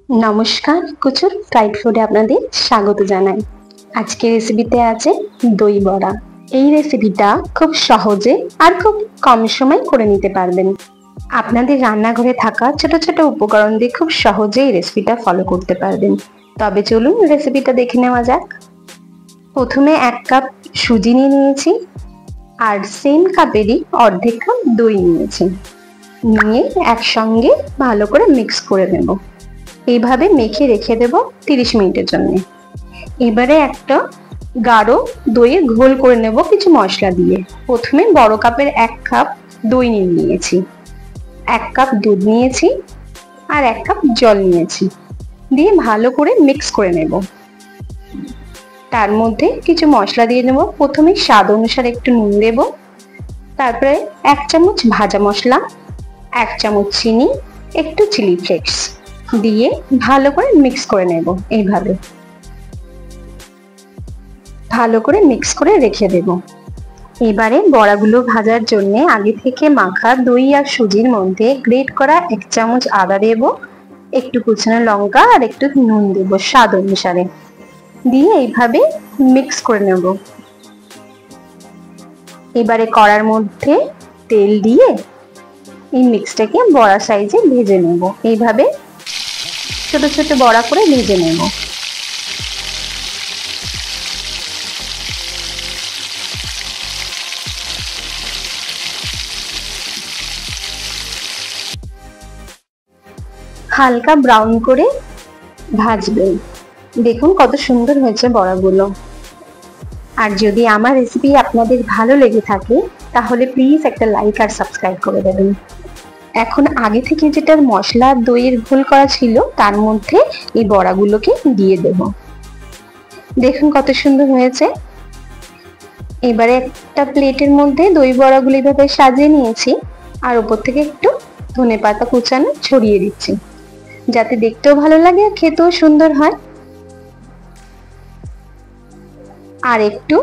নমস্কার, কুচুর ফ্রাইড ফুডে আপনাদের স্বাগত জানাই। আজকের রেসিপিতে আছে দই বড়া। এই রেসিপিটা খুব সহজে আর খুব কম সময় করে নিতে পারবেন। আপনাদের রান্নাঘরে থাকা ছোট ছোট উপকরণ দিয়ে খুব সহজেই রেসিপিটা ফলো করতে পারবেন। তবে চলুন রেসিপিটা দেখে নেওয়া যাক। প্রথমে 1 কাপ সুজি নিয়ে নিয়েছি আর সেম কাপেরই অর্ধেক কাপ দই নিয়েছি। নিয়ে একসঙ্গে ভালো করে মিক্স করে নেব। এইভাবে মেখে রেখে দেব 30 মিনিটের জন্য। এবারে একটা গাঢ় দইয়ের ঘোল করে নেব কিছু মশলা দিয়ে। প্রথমে বড় কাপের 1 কাপ দই নিয়েছি, 1 কাপ দুধ নিয়েছি আর 1 কাপ জল নিয়েছি, দিয়ে ভালো করে মিক্স করে নেব। তার মধ্যে কিছু মশলা দিয়ে নেব। প্রথমে স্বাদ অনুসারে একটু নুন দেব, তারপরে 1 চামচ ভাজা মশলা, 1 চামচ চিনি, একটু চিলি ফ্লেক্স দিয়ে ভালো করে মিক্স করে নেব। এইভাবে ভালো করে মিক্স করে রেখে দেব। এবারে বড়াগুলো ভাজার জন্য আগে থেকে মাখা দই আর সুজির মধ্যে গ্রেট করা 1 চামচ আদা দেব, একটু কুচানো লঙ্কা আর একটু নুন দেব স্বাদ অনুসারে, দিয়ে এইভাবে মিক্স করে নেব। এবারে কড়ার মধ্যে তেল দিয়ে এই মিক্সটাকে বড়া সাইজে ভেজে নেব। এইভাবে ছোট ছোট বড়া করে ভেজে নেব। হালকা ব্রাউন করে ভাজবেন। দেখুন কত সুন্দর হয়েছে বড়াগুলো। আর যদি আমার রেসিপি আপনাদের ভালো লেগে থাকে তাহলে প্লিজ একটা লাইক আর সাবস্ক্রাইব করে দেবেন। এখন আগে থেকে যেটা মশলা দইয়ের ঘোল করা ছিল তার মধ্যে এই বড়াগুলোকে দিয়ে দেব। দেখুন কত সুন্দর হয়েছে। এবারে একটা প্লেটের মধ্যে দই বড়াগুলো এইভাবে সাজিয়ে নিয়েছি আর উপর থেকে একটু ধনেপাতা কুচানো ছড়িয়ে দিচ্ছি, যাতে দেখতেও ভালো লাগে আর খেতেও সুন্দর হয়। আর একটু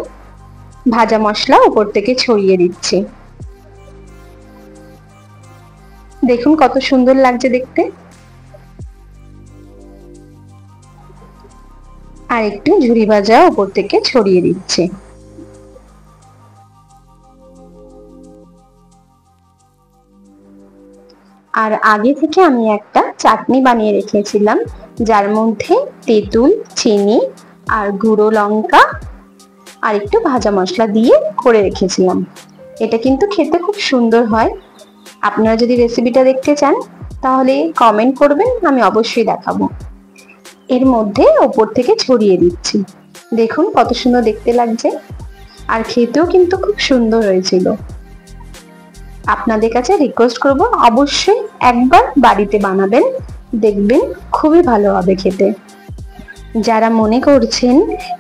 ভাজা মশলা উপর থেকে ছড়িয়ে দিচ্ছি। দেখুন কত সুন্দর লাগছে দেখতে। আর একটু ঝুরি ভাজা উপর থেকে ছড়িয়ে দিচ্ছি। আর আগে থেকে আমি একটা চাটনি বানিয়ে রেখেছিলাম, যার মধ্যে তেঁতুল, চিনি আর গুঁড়ো লঙ্কা আর একটু ভাজা মশলা দিয়ে করে রেখেছিলাম। এটা কিন্তু খেতে খুব সুন্দর হয়। আপনারা যদি রেসিপিটা দেখতে চান তাহলে কমেন্ট করবেন, আমি অবশ্যই দেখাবো। এর মধ্যে ওপর থেকে ছড়িয়ে দিচ্ছি। দেখুন কত সুন্দর দেখতে লাগছে আর খেতেও কিন্তু খুব সুন্দর হয়েছিল। আপনাদের কাছে রিকোয়েস্ট করব অবশ্যই একবার বাড়িতে বানাবেন, দেখবেন খুবই ভালো হবে খেতে। যারা মনে করছেন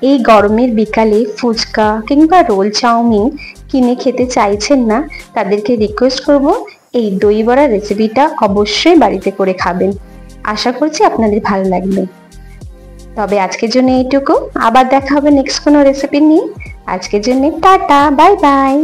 এই গরমের বিকালে ফুচকা কিংবা রোল চাউমিন কিনে খেতে চাইছেন না, তাদেরকে রিকোয়েস্ট করব এই দই বড়া রেসিপিটা অবশ্যই বাড়িতে করে খাবেন। আশা করছি আপনাদের ভালো লাগবে। তবে আজকের জন্য এইটুকু, আবার দেখা হবে নেক্সট কোনো রেসিপি নিয়ে। আজকের জন্য টাটা, বাই বাই।